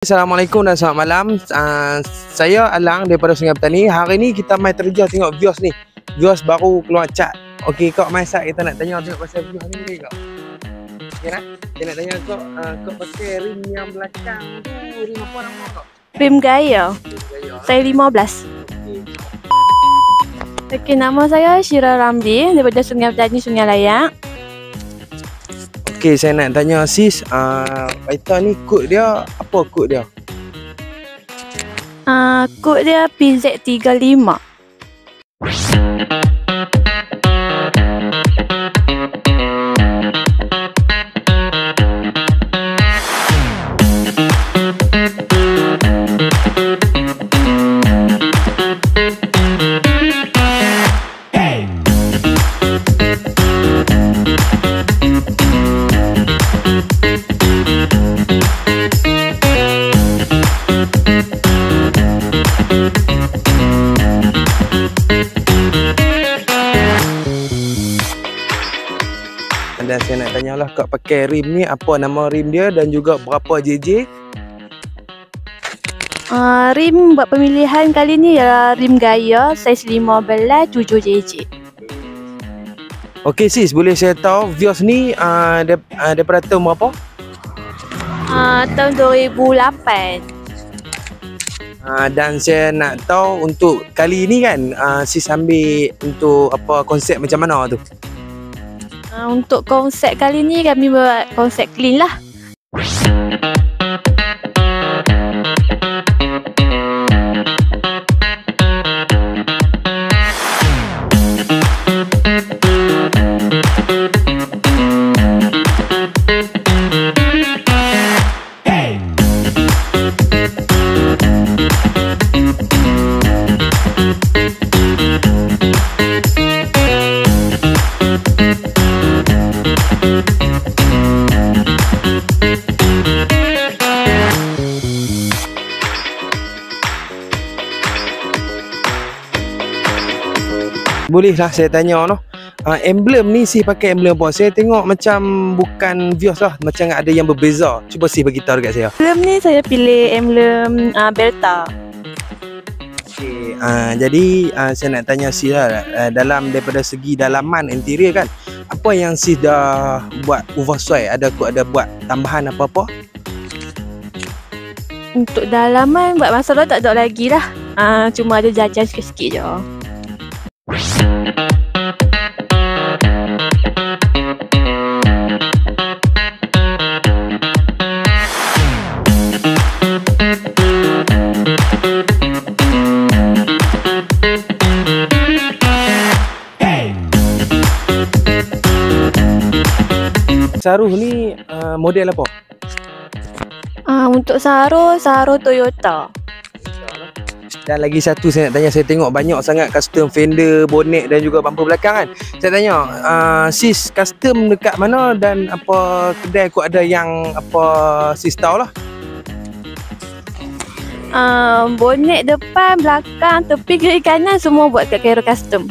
Assalamualaikum dan selamat malam. Saya Alang daripada Sungai Petani. Hari ni kita mai terjah tengok Vios ni. Vios baru keluar cat. Okey, kau mai sat kita nak tanya tengok pasal Vios ni boleh kau? Okey nak? Saya nak tanya kau pakai rim yang belakang tu rim apa nama kau? Rim Gaya. Saya 15. Okey, nama saya Syira Ramli daripada Sungai Petani, Sungai Layak. Okey, saya nak tanya sis, Python ni kod dia apa kod dia? Kod dia PZ35. Dan saya nak tanyalah kau pakai rim ni apa nama rim dia dan juga berapa JJ? Rim buat pemilihan kali ni ialah rim Gaya saiz 15 7JJ. Okey sis, boleh saya tahu Vios ni daripada tahun berapa? Tahun 2008. Dan saya nak tahu untuk kali ni kan sis ambil untuk apa konsep macam mana tu? Untuk konsep kali ni kami buat konsep clean lah. Bolehlah saya tanya noh. Emblem ni si pakai emblem apa? Saya tengok macam bukan Vios lah, macam ada yang berbeza. Cuba si bagi tahu dekat saya. Emblem ni saya pilih emblem Belta. Okey, jadi saya nak tanya si lah dalam daripada segi dalaman interior kan. Apa yang si dah buat oversize? Ada buat tambahan apa-apa? Untuk dalaman buat masalah tak ada lagi lah. Cuma ada jajan sikit-sikit je. Saruh ni model apa? Untuk Saruh Toyota. Dan lagi satu saya nak tanya, saya tengok banyak sangat custom fender, bonnet dan juga bumper belakang kan. Saya tanya, sis custom dekat mana dan apa kedai aku ada yang apa sis tahu lah. Bonnet depan, belakang, tepi, kiri kanan semua buat kat Cairo Custom.